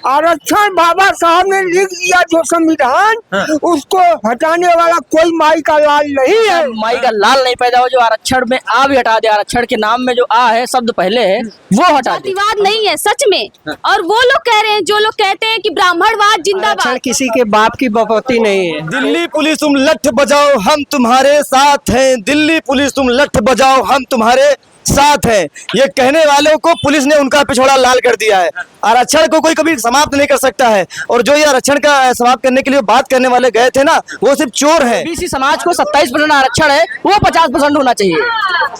आरक्षण बाबा साहब ने लिख दिया जो संविधान, उसको हटाने वाला कोई माई का लाल नहीं है। माई का लाल नहीं पैदा हो, जो आरक्षण में आ भी हटा दे, आरक्षण के नाम में जो आ है शब्द पहले है वो हटा दे। जातिवाद नहीं है सच में, और वो लोग कह रहे हैं, जो लोग कहते हैं कि ब्राह्मणवाद जिंदाबाद, किसी के बाप की बपौती नहीं है। दिल्ली पुलिस तुम लठ बजाओ हम तुम्हारे साथ हैं, दिल्ली पुलिस तुम लठ बजाओ हम तुम्हारे साथ है। ये कहने वालों को पुलिस ने उनका पिछवाड़ा लाल कर दिया है। आरक्षण को कोई कभी समाप्त नहीं कर सकता है, और जो ये आरक्षण का समाप्त करने के लिए बात करने वाले गए थे ना, वो सिर्फ चोर है। ओबीसी समाज को 27% आरक्षण है, वो 50% होना चाहिए,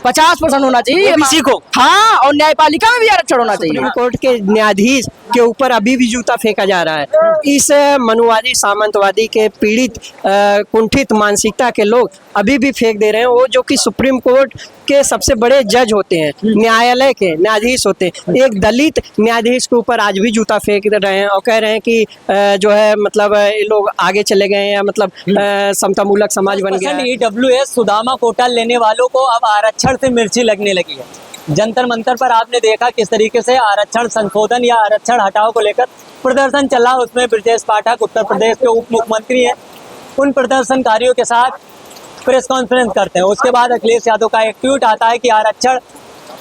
50% होना चाहिए ओबीसी को। हाँ, और न्यायपालिका में भी आरक्षण होना चाहिए। सुप्रीम कोर्ट के न्यायाधीश के ऊपर अभी भी जूता फेंका जा रहा है। इस मनुवादी सामंतवादी के पीड़ित कुंठित मानसिकता के लोग अभी भी फेंक दे रहे हैं। वो जो कि सुप्रीम कोर्ट के सबसे बड़े जज होते हैं, न्यायालय के न्यायाधीश होते हैं, एक दलित न्यायाधीश के ऊपर आज भी जूता फेंक रहे हैं और कह रहे हैं कि जो है मतलब ये लोग आगे चले गए हैं, मतलब समतामूलक समाज बन गया है। EWS सुदामा कोटा लेने वालों को अब आरक्षण से मिर्ची लगने लगी है। जंतर मंतर पर आपने देखा किस तरीके से आरक्षण संशोधन या आरक्षण हटाओ को लेकर प्रदर्शन चला। उसमें ब्रजेश पाठक उत्तर प्रदेश के उप मुख्यमंत्री हैं, उन प्रदर्शनकारियों के साथ प्रेस कॉन्फ्रेंस करते हैं। उसके बाद अखिलेश यादव का एक ट्वीट आता है कि आरक्षण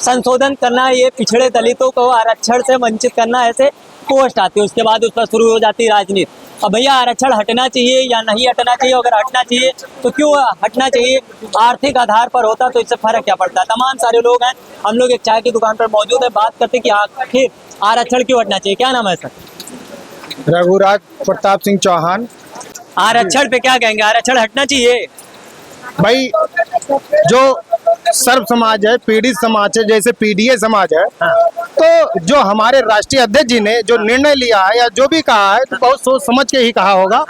संशोधन करना, ये पिछड़े दलितों को आरक्षण से वंचित करना, ऐसे पोस्ट आती है। उसके बाद उस पर शुरू हो जाती है राजनीति। अब भैया आरक्षण हटना चाहिए या नहीं हटना चाहिए? अगर हटना चाहिए तो क्यों हटना चाहिए? आर्थिक आधार पर होता तो इससे फर्क क्या पड़ता? तमाम सारे लोग हैं, हम लोग एक चाय की दुकान पर मौजूद है, बात करते कि आखिर आरक्षण क्यों हटना चाहिए। क्या नाम है सर? रघुराज प्रताप सिंह चौहान। आरक्षण पे क्या कहेंगे? आरक्षण हटना चाहिए? भाई जो सर्व समाज है, पीड़ित समाज है, जैसे पीडीए समाज है, तो जो हमारे राष्ट्रीय अध्यक्ष जी ने जो निर्णय लिया है या जो भी कहा है, तो बहुत सोच समझ के ही कहा होगा।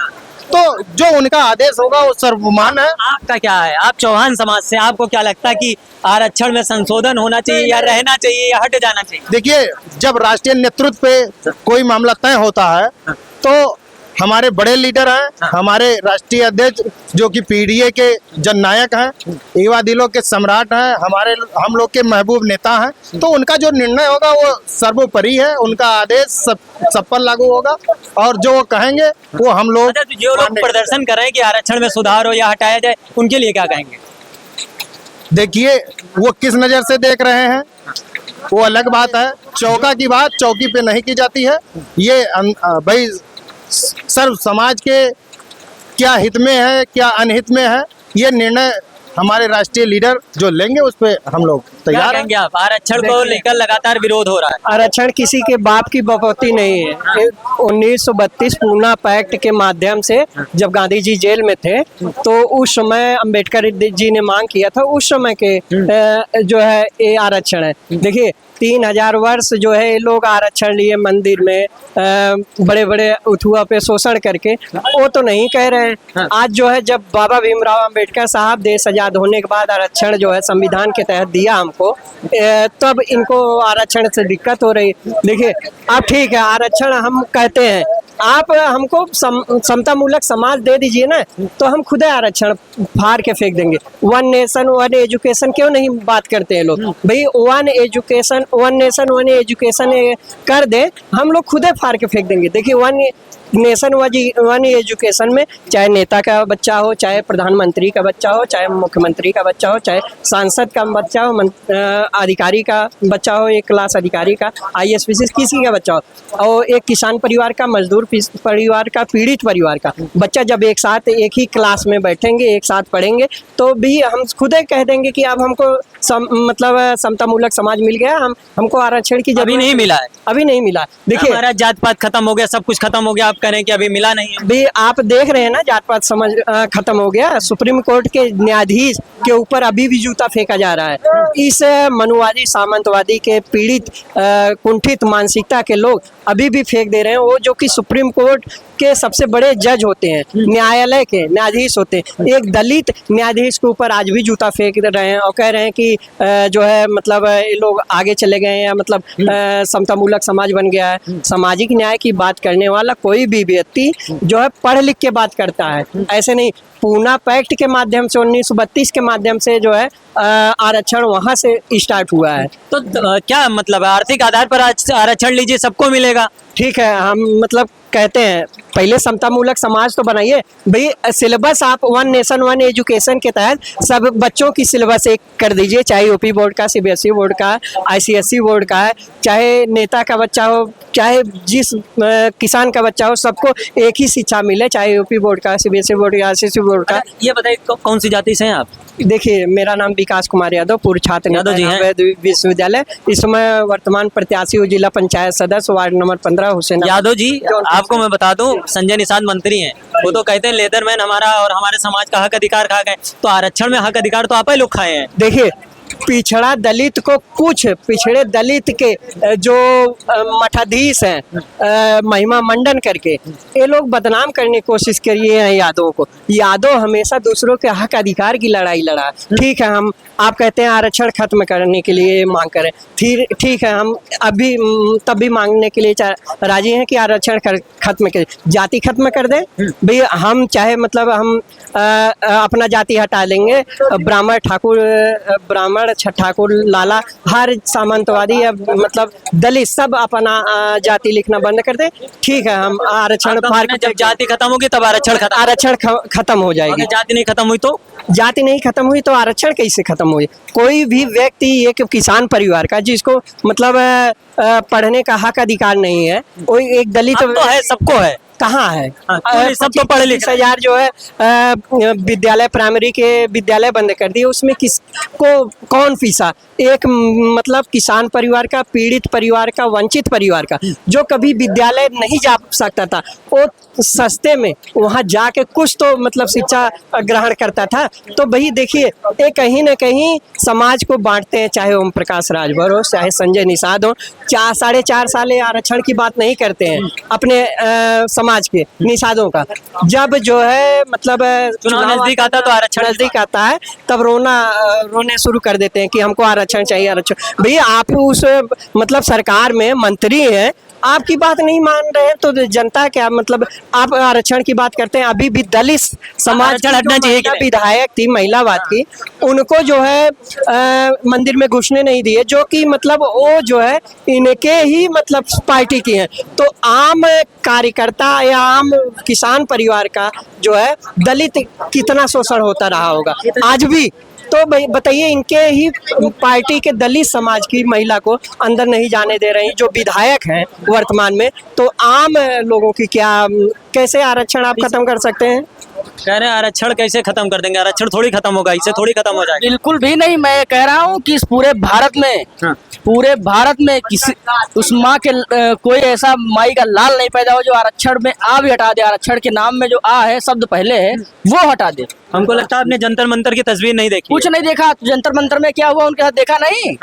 तो जो उनका आदेश होगा वो सर्वमान्य है। आपका क्या है? आप चौहान समाज से, आपको क्या लगता है कि आरक्षण में संशोधन होना चाहिए या रहना चाहिए या हट जाना चाहिए? देखिए, जब राष्ट्रीय नेतृत्व पे कोई मामला तय होता है तो हमारे बड़े लीडर हैं, हमारे राष्ट्रीय अध्यक्ष जो कि पीडीए के जननायक हैं, युवा दिलों के सम्राट हैं, हम लोग के महबूब नेता हैं, तो उनका जो निर्णय होगा वो सर्वोपरि है। उनका आदेश सब पर लागू होगा, और जो वो कहेंगे वो हम लोग। अच्छा, तो जो लोग प्रदर्शन कर रहे हैं कि आरक्षण में सुधार हो या हटाया जाए, उनके लिए क्या कहेंगे? देखिए, वो किस नजर से देख रहे हैं वो अलग बात है। चौका की बात चौकी पे नहीं की जाती है। ये भाई सर्व समाज के क्या हित में है, क्या अनहित में है, ये निर्णय हमारे राष्ट्रीय लीडर जो लेंगे उस पे हम लोग तैयार हैं। आप आरक्षण को लेकर लगातार विरोध हो रहा है। आरक्षण किसी के बाप की बपौती नहीं है। 1932 पूना पैक्ट के माध्यम से जब गांधी जी जेल में थे तो उस समय अंबेडकर जी ने मांग किया था, उस समय के जो है ये आरक्षण है। देखिए, 3000 वर्ष जो है ये लोग आरक्षण लिए मंदिर में बड़े बड़े उथुआ पे शोषण करके, वो तो नहीं कह रहे हैं। आज जो है जब बाबा भीमराव अंबेडकर साहब देश आजाद होने के बाद आरक्षण जो है संविधान के तहत दिया हमको, तब इनको आरक्षण से दिक्कत हो रही। देखिए, अब ठीक है, आरक्षण हम कहते हैं, आप हमको समतामूलक समाज दे दीजिए ना, तो हम खुद आरक्षण फाड़ के फेंक देंगे। 1 नेशन 1 एजुकेशन क्यों नहीं बात करते हैं लोग? भाई 1 एजुकेशन 1 नेशन 1 एजुकेशन कर दे, हम लोग खुद फाड़ के फेंक देंगे। देखिए, 1 नेशन 1 एजुकेशन में चाहे नेता का बच्चा हो, चाहे प्रधानमंत्री का बच्चा हो, चाहे मुख्यमंत्री का बच्चा हो, चाहे सांसद का बच्चा हो, अधिकारी का बच्चा हो, एक क्लास अधिकारी का, IAS किसी का बच्चा हो, और एक किसान परिवार का, मजदूर परिवार का, पीड़ित परिवार का बच्चा जब एक साथ एक ही क्लास में बैठेंगे, एक साथ पढ़ेंगे, तो भी हम खुद कह देंगे कि अब हमको मतलब समतामूलक समाज मिल गया, हमको आरक्षण की अभी नहीं मिला है। अभी नहीं मिला। देखिए, हमारा जात पात खत्म हो गया, सब कुछ खत्म हो गया, आप कह रहे हैं कि अभी मिला नहीं है। भी आप देख रहे हैं ना, जात पात समझ खत्म हो गया। सुप्रीम कोर्ट के न्यायाधीश के ऊपर अभी भी जूता फेंका जा रहा है। इस मनुवादी सामंतवादी के पीड़ित कुंठित मानसिकता के लोग अभी भी फेंक दे रहे हैं। वो जो कि सुप्रीम कोर्ट के सबसे बड़े जज होते हैं, न्यायालय के न्यायाधीश होते हैं, एक दलित न्यायाधीश के ऊपर आज भी जूता फेंक रहे हैं और कह रहे हैं कि जो है मतलब ये लोग आगे चले गए हैं या मतलब समतामूलक समाज बन गया है। सामाजिक न्याय की बात करने वाला कोई भी व्यक्ति जो है पढ़ लिख के बात करता है, ऐसे नहीं। पूना पैक्ट के माध्यम से 1932 के माध्यम से जो है आरक्षण वहां से स्टार्ट हुआ है। तो क्या मतलब है, आर्थिक आधार पर आरक्षण लीजिए सबको मिलेगा? ठीक है, हम मतलब कहते हैं पहले समतामूलक समाज तो बनाइए भाई। सिलेबस आप वन नेशन वन एजुकेशन के तहत सब बच्चों की सिलेबस एक कर दीजिए, चाहे यूपी बोर्ड का, सीबीएसई बोर्ड का, आईसीएसई बोर्ड का है, चाहे नेता का बच्चा हो, चाहे जिस किसान का बच्चा हो, सबको एक ही शिक्षा मिले, चाहे यूपी बोर्ड का, सीबीएसई बोर्ड का, आईसीएसई बोर्ड का। ये बताइए कौन सी जाति से हैं आप? देखिए, मेरा नाम विकास कुमार यादव, पूर्व छात्र यादव जी हैं। नेता विश्वविद्यालय, इस समय वर्तमान प्रत्याशी हूँ जिला पंचायत सदस्य वार्ड नंबर 15 हुसैन। यादव जी, आपको मैं बता दूं, संजय निषाद मंत्री हैं, वो तो कहते हैं लेदरमैन हमारा और हमारे समाज का हक अधिकार खा गए, तो आरक्षण में हक अधिकार तो आप ही लोग खाए हैं। देखिए, पिछड़ा दलित को कुछ पिछड़े दलित के जो मठाधीश हैं महिमा मंडन करके, ये लोग बदनाम करने की कोशिश करिए हैं यादव को। यादव हमेशा दूसरों के हक अधिकार की लड़ाई लड़ा। ठीक है, हम आप कहते हैं आरक्षण खत्म करने के लिए मांग करें, फिर ठीक है, हम अभी तब भी मांगने के लिए राजी हैं कि आरक्षण खत्म करें, जाति खत्म कर दें भाई। हम चाहे मतलब हम अपना जाति हटा लेंगे, ब्राह्मण ठाकुर लाला हर सामंतवादी या मतलब दलित सब अपना जाति लिखना बंद कर दे। ठीक है, हम आरक्षण जब जाति खत्म होगी तब आरक्षण खत्म हो जाएगी। जाति नहीं खत्म हुई तो? जाति नहीं खत्म हुई तो आरक्षण कैसे खत्म हुई? कोई भी व्यक्ति एक किसान परिवार का जिसको मतलब पढ़ने का हक अधिकार नहीं है, कोई एक दलित तो है, सबको है, कहाँ है? सब तो पढ़े लिखे। 25,000 जो है विद्यालय प्राइमरी के विद्यालय बंद कर दिए, उसमें किसको कौन फीसा? एक मतलब किसान परिवार का, पीड़ित परिवार का, वंचित परिवार का, जो कभी विद्यालय नहीं जा सकता था, वो सस्ते में वहाँ जाके कुछ तो मतलब शिक्षा ग्रहण करता था। तो भाई देखिए, ये कहीं ना कहीं समाज को बांटते हैं, चाहे ओम प्रकाश राजभर हो, चाहे संजय निषाद हो। 4.5 साल आरक्षण की बात नहीं करते हैं अपने समाज के निषादों का। जब जो है मतलब चुनाव नजदीक आता तो आरक्षण नजदीक आता है, तब रोने शुरू कर देते हैं कि हमको आरक्षण चाहिए, आरक्षण। भैया आप उस मतलब सरकार में मंत्री हैं, आपकी बात नहीं मान रहे हैं तो जनता क्या मतलब आप आरक्षण की बात करते हैं। अभी भी दलित समाज हटना चाहिए। विधायक थी महिलावाद की, उनको जो है मंदिर में घुसने नहीं दिए, जो कि मतलब वो जो है इनके ही मतलब पार्टी की हैं। तो आम कार्यकर्ता या आम किसान परिवार का जो है दलित कितना शोषण होता रहा होगा आज भी। तो बताइए, इनके ही पार्टी के दलित समाज की महिला को अंदर नहीं जाने दे रही जो विधायक हैं वर्तमान में, तो आम लोगों की क्या कैसे आरक्षण आप खत्म कर सकते हैं? कह रहे हैं आरक्षण कैसे खत्म कर देंगे? आरक्षण थोड़ी खत्म होगा, इससे थोड़ी खत्म हो जाएगा। बिल्कुल भी नहीं। मैं कह रहा हूँ कि इस पूरे भारत में किसी उस माँ के कोई ऐसा माई का लाल नहीं पैदा हो जो आरक्षण में आ भी हटा दे। आरक्षण के नाम में जो आ है शब्द पहले है वो हटा दे। हमको लगता है आपने जंतर मंतर की तस्वीर नहीं देखी। कुछ नहीं देखा। जंतर मंतर में क्या हुआ उनके साथ देखा नहीं?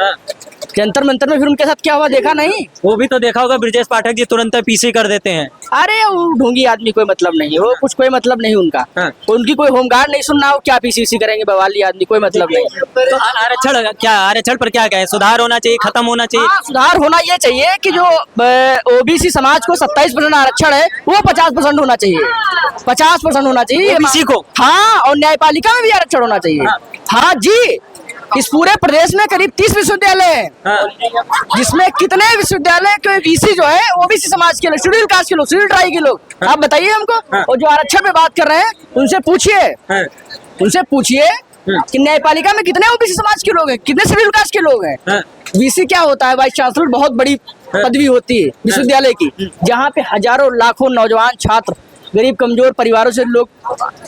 जंतर मंतर में फिर उनके साथ क्या हुआ देखा नहीं? वो भी तो देखा होगा, ब्रजेश पाठक जी तुरंत पीसी कर देते हैं। अरे वो ढोंगी आदमी, कोई मतलब नहीं है वो, कुछ कोई मतलब नहीं उनका। उनकी कोई होमगार्ड नहीं सुनना हो, क्या पीसी करेंगे बवाली आदमी, कोई मतलब नहीं। तो आरक्षण पर क्या कहें? सुधार होना चाहिए, खत्म होना चाहिए? सुधार होना ये चाहिए कि जो ओबीसी समाज को 27% आरक्षण है वो 50% होना चाहिए। 50% होना चाहिए ओबीसी को। हाँ, और न्यायपालिका में भी आरक्षण होना चाहिए। हाँ जी, इस पूरे प्रदेश में करीब 30 विश्वविद्यालय हैं, जिसमें कितने विश्वविद्यालय के वीसी जो है ओबीसी समाज के लोग, शेड्यूल कास्ट के लोग, शेड्यूल ट्राइब के लोग। आप बताइए हमको। और जो आरक्षण में बात कर रहे हैं उनसे पूछिए कि न्यायपालिका में कितने ओबीसी समाज के लोग हैं, कितने शेड्यूल कास्ट के लोग हैं। वीसी क्या होता है? वाइस चांसलर बहुत बड़ी पदवी होती है विश्वविद्यालय की, जहाँ पे हजारों लाखों नौजवान छात्र गरीब कमजोर परिवारों से लोग,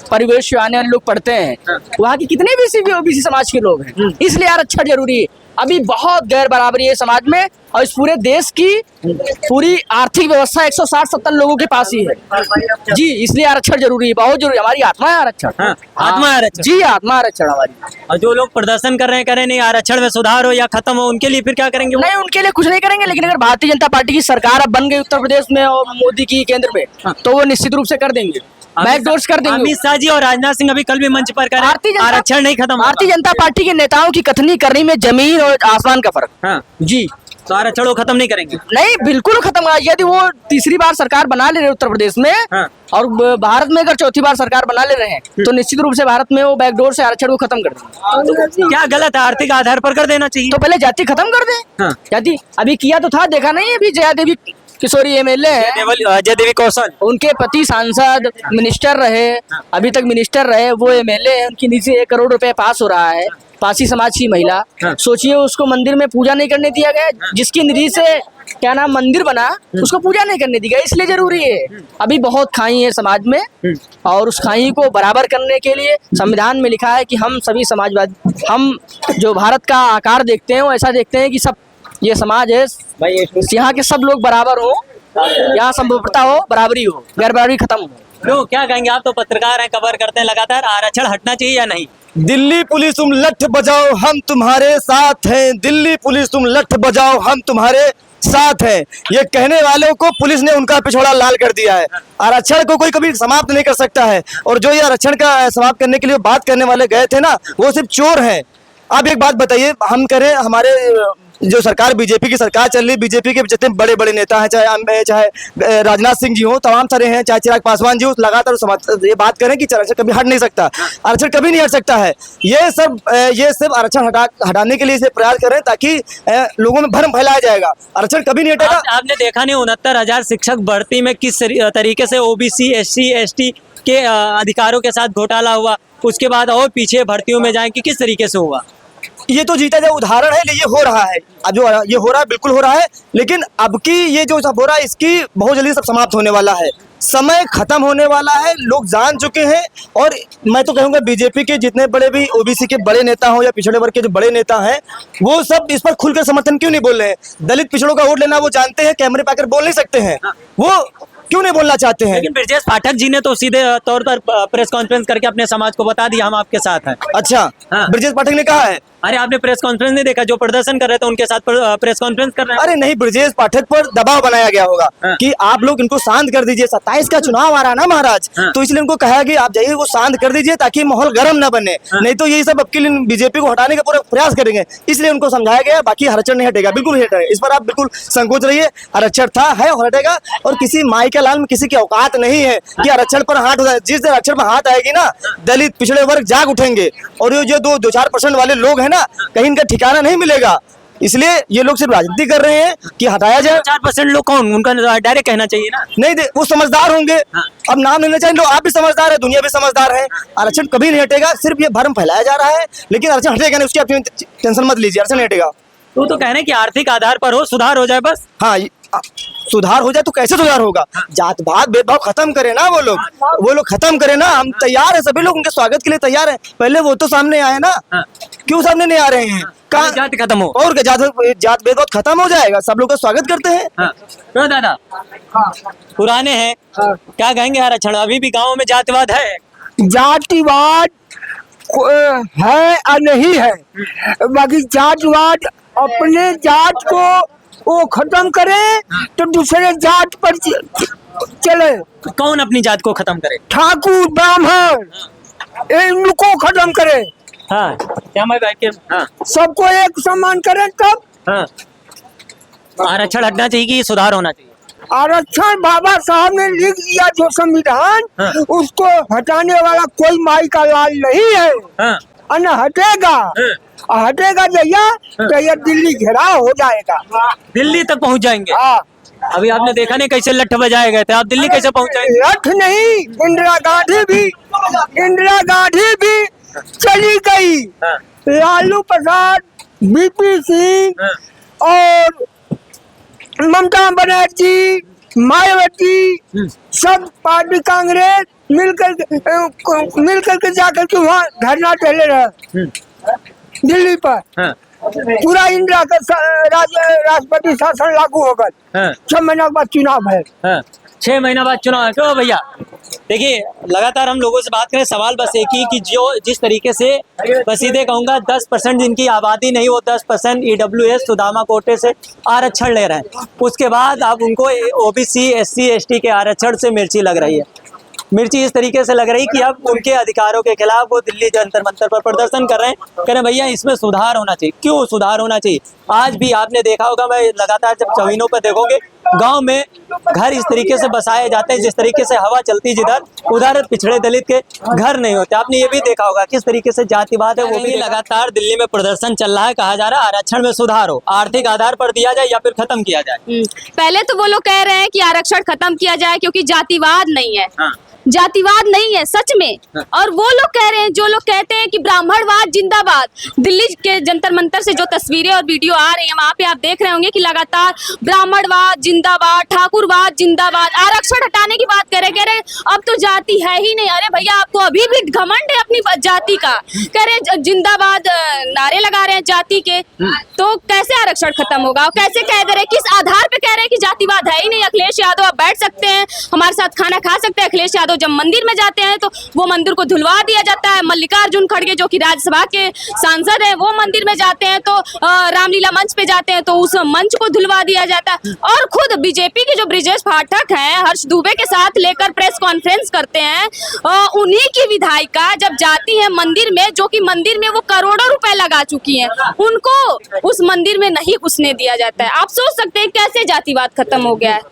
परिवेश से आने वाले लोग पढ़ते हैं। वहाँ के कितने भी ओबीसी समाज के लोग हैं, इसलिए आरक्षण जरूरी है। अभी बहुत गैर बराबरी है समाज में, और इस पूरे देश की पूरी आर्थिक व्यवस्था 160-70 लोगों के पास ही है जी। इसलिए आरक्षण जरूरी है, बहुत जरूरी है। हमारी आत्मा है आरक्षण। हाँ, आत्मा आरक्षण जी, आत्मा आरक्षण हमारी। और जो लोग प्रदर्शन कर रहे हैं, करें नहीं आरक्षण में सुधार हो या खत्म हो, उनके लिए फिर क्या करेंगे वो? नहीं, उनके लिए कुछ नहीं करेंगे, लेकिन अगर भारतीय जनता पार्टी की सरकार अब बन गई उत्तर प्रदेश में और मोदी की केंद्र में, तो वो निश्चित रूप से कर देंगे, बैकडोर्स कर देंगे। अमित शाह जी और राजनाथ सिंह अभी कल भी मंच पर कह रहे हैं आरक्षण नहीं खत्म होगा। भारतीय जनता पार्टी के नेताओं की कथनी करनी में जमीन और आसमान का फर्क। हाँ, जी, तो आरक्षण वो खत्म नहीं करेंगे। नहीं, बिल्कुल खत्म होगा। यदि वो तीसरी बार सरकार बना ले रहे हैं उत्तर प्रदेश में, हाँ। और भारत में अगर चौथी बार सरकार बना ले रहे हैं, तो निश्चित रूप से भारत में वो बैकडोर से आरक्षण को खत्म कर देंगे। क्या गलत है? आर्थिक आधार पर कर देना चाहिए। तो पहले जाति खत्म कर दें। हाँ। जाति अभी किया तो था, देखा नहीं? अभी जया देवी किशोरी एमएलए है, अजय देवी कौशल, उनके पति सांसद मिनिस्टर रहे, अभी तक मिनिस्टर रहे, वो एमएलए है, उनके नीचे 1 करोड़ रुपए पास हो रहा है। पासी समाज की महिला, हाँ। सोचिए उसको मंदिर में पूजा नहीं करने दिया गया, जिसकी निधि से क्या नाम मंदिर बना, उसको पूजा नहीं करने दिया गया। इसलिए जरूरी है, अभी बहुत खाई है समाज में, और उस खाई को बराबर करने के लिए संविधान में लिखा है कि हम सभी समाजवादी, हम जो भारत का आकार देखते हैं वो ऐसा देखते हैं कि सब ये समाज है, यहाँ के सब लोग बराबर हो, यहाँ संभवता हो, बराबरी हो, गैर बराबरी खत्म हो। तो क्या कहेंगे? आप तो पत्रकार हैं, कवर करते हैं लगातार, आरक्षण हटना चाहिए या नहीं? दिल्ली पुलिस तुम लठ बजाओ हम तुम्हारे साथ हैं, दिल्ली पुलिस तुम लठ बजाओ हम तुम्हारे साथ हैं। ये कहने वालों को पुलिस ने उनका पिछोड़ा लाल कर दिया है। आरक्षण को कोई कभी समाप्त नहीं कर सकता है, और जो ये आरक्षण का समाप्त करने के लिए बात करने वाले गए थे ना, वो सिर्फ चोर हैं। आप एक बात बताइए, हम करें, हमारे जो सरकार बीजेपी की सरकार चल रही, बीजेपी के जितने बड़े बड़े नेता हैं, चाहे राजनाथ सिंह जी हो, तमाम सारे हैं, चाहे चिराग पासवान जी हो, लगातार ये बात करें कि आरक्षण कभी हट नहीं सकता, आरक्षण कभी नहीं हट सकता है। ये सब आरक्षण हटाने के लिए इसे प्रयास करें, ताकि लोगों में भ्रम फैलाया जाएगा। आरक्षण कभी नहीं हटेगा। आपने देखा नहीं 69,000 शिक्षक भर्ती में किस तरीके से ओबीसी, एससी, एसटी के अधिकारों के साथ घोटाला हुआ, उसके बाद और पीछे भर्तियों में जाए कि किस तरीके से हुआ? ये तो जीता जाए उदाहरण है, ये हो रहा है, अब जो ये हो रहा है बिल्कुल हो रहा है, लेकिन अब की ये जो सब हो रहा है, इसकी बहुत जल्दी सब समाप्त होने वाला है, समय खत्म होने वाला है, लोग जान चुके हैं। और मैं तो कहूँगा बीजेपी के जितने बड़े भी ओबीसी के बड़े नेता हो या पिछड़े वर्ग के जो बड़े नेता हैं, वो सब इस पर खुलकर समर्थन क्यों नहीं बोल रहे हैं? दलित पिछड़ों का वोट लेना वो जानते हैं, कैमरे पर आकर बोल नहीं सकते हैं, वो क्यों नहीं बोलना चाहते हैं? लेकिन ब्रजेश पाठक जी ने तो सीधे तौर पर प्रेस कॉन्फ्रेंस करके अपने समाज को बता दिया, हम आपके साथ हैं। अच्छा, हाँ। ब्रजेश पाठक ने कहा है? अरे आपने प्रेस कॉन्फ्रेंस नहीं देखा? जो प्रदर्शन कर रहे थे उनके साथ प्रेस कॉन्फ्रेंस कर रहे हैं। अरे नहीं, ब्रजेश पाठक पर दबाव बनाया गया होगा कि आप लोग इनको शांत कर दीजिए, 27 का चुनाव आ रहा है ना महाराज, तो इसलिए उनको कहा कि आप जाइए वो शांत कर दीजिए, ताकि माहौल गर्म ना बने, नहीं तो यही सब अब के लिए बीजेपी को हटाने का पूरा प्रयास करेंगे। इसलिए उनको समझाया गया, बाकी आरक्षण नहीं हटेगा, बिल्कुल नहीं हटेगा, इस पर आप बिल्कुल संकोच रहिए। आरक्षण था, है और हटेगा, और किसी माई का लाल में किसी की औकात नहीं है कि आरक्षण पर हाथ उठाए। जिस दिन आरक्षण पर हाथ आएगी ना, दलित पिछड़े वर्ग जाग उठेंगे, और ये जो 2-4% वाले लोग हैं ना, कहीं इनका ठिकाना नहीं मिलेगा। इसलिए ये लोग सिर्फ राजनीति कर रहे हैं कि हटाया जाए। 4% लोग कौन? उनका डायरेक्ट कहना चाहिए ना। नहीं, वो समझदार होंगे, अब नाम लेना चाहिए। आप भी समझदार है, दुनिया भी समझदार है। आरक्षण कभी नहीं हटेगा, सिर्फ ये भ्रम फैलाया जा रहा है, लेकिन आरक्षण हटेगा नहीं, उसकी आप टेंशन मत लीजिए, आरक्षण नहीं हटेगा। तो कह रहे हैं कि आर्थिक आधार पर हो, सुधार हो जाए बस। हाँ, सुधार हो जाए तो कैसे सुधार होगा? जात भात भेदभाव खत्म करे ना, वो लोग खत्म करे ना। हम तैयार है, सभी लोग उनके स्वागत के लिए तैयार है। पहले वो तो सामने आए ना, क्यों सामने नहीं आ रहे हैं? कहाँ जाति खत्म हो, और जात भेदभाव खत्म हो जाएगा, सब लोग का स्वागत करते हैं। तो दादा पुराने हैं, क्या कहेंगे? आरक्षण अभी भी गाँव में जातिवाद है? जातिवाद है या नहीं है, बाकी जातिवाद अपने जात को वो खत्म करे तो दूसरे जात पर चले। कौन अपनी जात को खत्म करे? ठाकुर ब्राह्मण इनको खत्म करे। हाँ, क्या मैं बैठ के हाँ, सबको एक समान करे, तब हाँ। आरक्षण हटना चाहिए कि सुधार होना चाहिए? आरक्षण बाबा साहब ने लिख दिया जो संविधान, हाँ। उसको हटाने वाला कोई माई का लाल नहीं है। हाँ। और हटेगा, हटेगा जैया तो ये दिल्ली घेराव हो जाएगा, दिल्ली तक पहुंच जाएंगे। हाँ। अभी आपने देखा नहीं कैसे लठ बजाए गए थे, आप दिल्ली कैसे पहुंचाएंगे? लठ नहीं, इंदिरा गांधी भी चली गई, हाँ। लालू प्रसाद, बीपी सिंह और ममता बनर्जी, मायावती, सब पार्टी कांग्रेस मिलकर के जाकर के वहाँ धरना चले रहे दिल्ली पर। पूरा इंदिरा का राष्ट्रपति शासन लागू होगा। हाँ। 6 महीना के बाद चुनाव है। हाँ, 6 महीना बाद चुनाव है। क्यों भैया? देखिए, लगातार हम लोगों से बात करें, सवाल बस एक ही कि जो जिस तरीके से बस सीधे कहूँगा 10% जिनकी आबादी नहीं, वो 10% EWS सुदामा कोटे से आरक्षण ले रहे हैं। उसके बाद अब उनको OBC SC ST के आरक्षण से मिर्ची लग रही है। मिर्ची इस तरीके से लग रही कि अब उनके अधिकारों के खिलाफ वो दिल्ली जंतर मंतर पर प्रदर्शन कर रहे हैं, कह रहे हैं भैया इसमें सुधार होना चाहिए। क्यों सुधार होना चाहिए? आज भी आपने देखा होगा, मैं लगातार जब जमीनों पर देखोगे, गांव में घर इस तरीके से बसाए जाते हैं जिस तरीके से हवा चलती जिधर उधर पिछड़े दलित के घर नहीं होते। आपने ये भी देखा होगा किस तरीके से जातिवाद है वो भी। लगातार दिल्ली में प्रदर्शन चल रहा है, कहा जा रहा है आरक्षण में सुधार हो, आर्थिक आधार पर दिया जाए या फिर खत्म किया जाए। पहले तो वो लोग कह रहे हैं कि आरक्षण खत्म किया जाए क्योंकि जातिवाद नहीं है। हाँ। जातिवाद नहीं है सच में। और वो लोग कह रहे हैं, जो लोग कहते हैं कि ब्राह्मणवाद जिंदाबाद, दिल्ली के जंतर मंतर से जो तस्वीरें और वीडियो आ रही हैं वहां पे आप देख रहे होंगे कि लगातार ब्राह्मणवाद जिंदाबाद, ठाकुरवाद जिंदाबाद, आरक्षण हटाने की बात कह रहे अब तो जाति है ही नहीं। अरे भैया आपको अभी भी घमंड है अपनी जाति का, कह रहे जिंदाबाद नारे लगा रहे हैं जाति के, तो कैसे आरक्षण खत्म होगा? और कैसे कह दे रहे, किस आधार पे कह रहे हैं कि जातिवाद है ही नहीं? अखिलेश यादव आप बैठ सकते हैं, हमारे साथ खाना खा सकते हैं। अखिलेश यादव जब मंदिर में जाते हैं तो वो मंदिर को धुलवा दिया जाता है। मल्लिकार्जुन खड़गे जो कि राज्यसभा के सांसद हैं, वो मंदिर में जाते हैं तो रामलीला मंच पे जाते हैं तो उस मंच को धुलवा दिया जाता है। और खुद बीजेपी के जो ब्रिजेश पाठक हैं, हर्ष दुबे के साथ लेकर प्रेस कॉन्फ्रेंस करते हैं, उन्हीं की विधायिका जब जाती है मंदिर में, जो कि मंदिर में वो करोड़ों रुपए लगा चुकी हैं, उनको उस मंदिर में नहीं घुसने दिया जाता है। आप सोच सकते हैं कैसे जातिवाद खत्म हो गया है।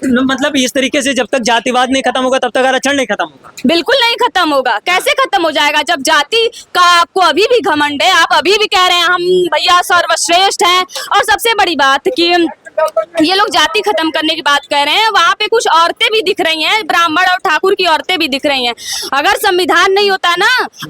मतलब इस तरीके से जब तक जातिवाद नहीं खत्म होगा तब तक आरक्षण नहीं खत्म होगा। बिल्कुल नहीं खत्म होगा। कैसे खत्म हो जाएगा जब जाति का आपको अभी भी घमंड है? आप अभी भी कह रहे हैं हम भैया सर्वश्रेष्ठ हैं। और सबसे बड़ी बात कि ये लोग जाति खत्म करने की बात कह रहे हैं, वहाँ पे कुछ औरतें भी दिख रही हैं, ब्राह्मण और ठाकुर की औरतें भी दिख रही हैं। अगर संविधान नहीं होता ना,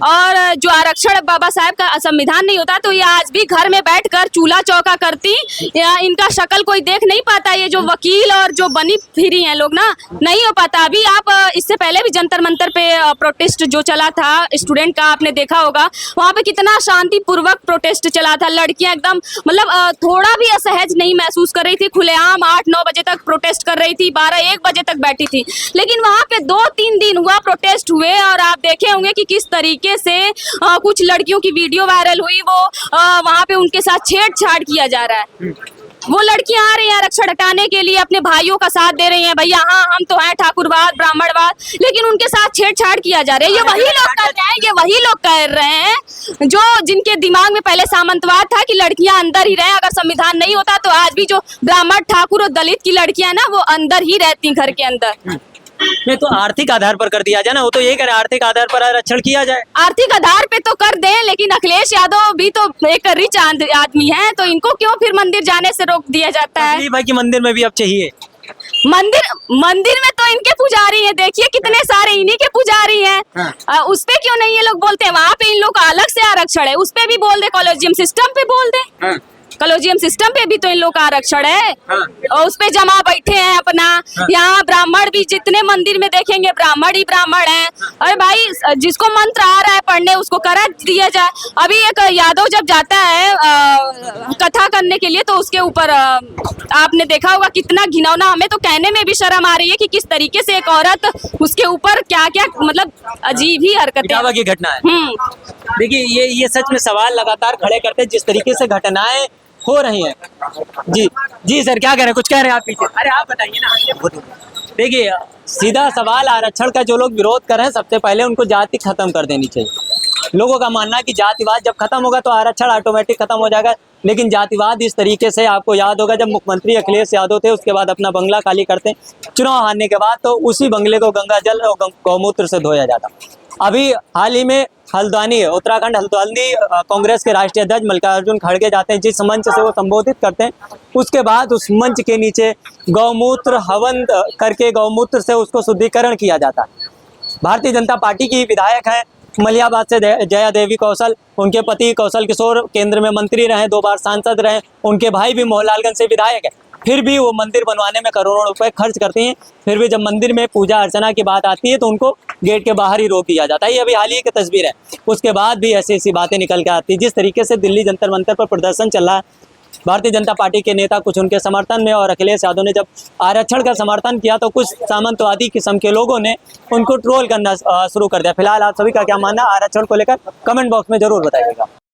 और जो आरक्षण बाबा साहब का संविधान नहीं होता, तो ये आज भी घर में बैठकर चूल्हा चौका करती, या इनका शक्ल कोई देख नहीं पाता। ये जो वकील और जो बनी फिरी हैं लोग ना, नहीं हो पाता। अभी आप इससे पहले भी जंतर मंतर पे प्रोटेस्ट जो चला था स्टूडेंट का, आपने देखा होगा, वहाँ पे कितना शांतिपूर्वक प्रोटेस्ट चला था। लड़कियां एकदम मतलब थोड़ा भी असहज नहीं महसूस कर रही थी, खुलेआम 8-9 बजे तक प्रोटेस्ट कर रही थी, 12-1 बजे तक बैठी थी। लेकिन वहाँ पे 2-3 दिन हुआ प्रोटेस्ट हुए, और आप देखे होंगे कि किस तरीके से कुछ लड़कियों की वीडियो वायरल हुई, वो वहाँ पे उनके साथ छेड़छाड़ किया जा रहा है। वो लड़कियां आ रही हैं आरक्षण हटाने के लिए, अपने भाइयों का साथ दे रही हैं, भैया हाँ हम तो हैं ठाकुरवाद ब्राह्मणवाद, लेकिन उनके साथ छेड़छाड़ किया जा रहा है। ये वही लोग कर रहे हैं, ये वही लोग कर रहे हैं जो जिनके दिमाग में पहले सामंतवाद था कि लड़कियां अंदर ही रहे। अगर संविधान नहीं होता तो आज भी जो ब्राह्मण ठाकुर और दलित की लड़कियां ना, वो अंदर ही रहती घर के अंदर। नहीं तो आर्थिक आधार पर कर दिया जाए ना, वो तो ये कह रहे आर्थिक आधार पर आरक्षण किया जाए। आर्थिक आधार पे तो कर दें, लेकिन अखिलेश यादव भी तो एक रिच आदमी है, तो इनको क्यों फिर मंदिर जाने से रोक दिया जाता है? भाई की मंदिर में भी अब चाहिए। मंदिर में तो इनके पुजारी हैं, देखिए कितने सारे इन्हीं के पुजारी हैं। हाँ। उस पे क्यों नहीं ये लोग बोलते हैं? वहाँ पे इन लोग का अलग से आरक्षण है, उस पे भी बोल दे, कॉलेजियम सिस्टम पे बोल दे। हाँ। कॉलेजियम सिस्टम पे भी तो इन लोग का आरक्षण है। हाँ। और उस पे जमा बैठे हैं अपना। हाँ। यहाँ ब्राह्मण भी जितने मंदिर में देखेंगे ब्राह्मण ही ब्राह्मण है। अरे भाई जिसको मंत्र आ रहा है पढ़ने उसको करा दिया जाए। अभी एक यादव जब जाता है कथा करने के लिए, तो उसके ऊपर आपने देखा होगा कितना घिनौना, हमें तो कहने में भी शर्म आ रही है कि किस तरीके से एक औरत उसके ऊपर क्या क्या मतलब अजीब ही हरकतें की घटना है। देखिए ये सच में सवाल लगातार खड़े करते हैं जिस तरीके से घटनाएं हो रही हैं। जी सर क्या कह रहे हैं? कुछ कह रहे हैं आप पीछे? अरे आप बताइए ना। देखिए सीधा सवाल, आरक्षण का जो लोग विरोध कर रहे हैं, सबसे पहले उनको जाति खत्म कर देनी चाहिए। लोगों का मानना है कि जातिवाद जब खत्म होगा तो आरक्षण ऑटोमेटिक खत्म हो जाएगा। लेकिन जातिवाद इस तरीके से, आपको याद होगा जब मुख्यमंत्री अखिलेश यादव थे, उसके बाद अपना बंगला खाली करते, चुनाव हारने के बाद तो उसी बंगले को गंगा जल और गौमूत्र से धोया जाता। अभी हाल ही में हल्द्वानी, उत्तराखंड हल्द्वानी कांग्रेस के राष्ट्रीय अध्यक्ष मल्लिकार्जुन खड़गे जाते हैं, जिस मंच से वो संबोधित करते हैं, उसके बाद उस मंच के नीचे गौमूत्र हवन करके गौमूत्र से उसको शुद्धिकरण किया जाता है। भारतीय जनता पार्टी की विधायक हैं मलियाबाद से जया देवी कौशल, उनके पति कौशल किशोर केंद्र में मंत्री रहे, 2 बार सांसद रहे, उनके भाई भी मोहनलालगंज से विधायक है। फिर भी वो मंदिर बनवाने में करोड़ों रुपए खर्च करती हैं, फिर भी जब मंदिर में पूजा अर्चना की बात आती है तो उनको गेट के बाहर ही रोक दिया जाता है। ये अभी हाल ही की तस्वीर है, उसके बाद भी ऐसी ऐसी बातें निकल के आती है। जिस तरीके से दिल्ली जंतर मंतर पर प्रदर्शन चल रहा है, भारतीय जनता पार्टी के नेता कुछ उनके समर्थन में और अखिलेश यादव ने जब आरक्षण का समर्थन किया तो कुछ सामंतवादी किस्म के लोगों ने उनको ट्रोल करना शुरू कर दिया। फिलहाल आप सभी का क्या मानना है आरक्षण को लेकर, कमेंट बॉक्स में जरूर बताइएगा।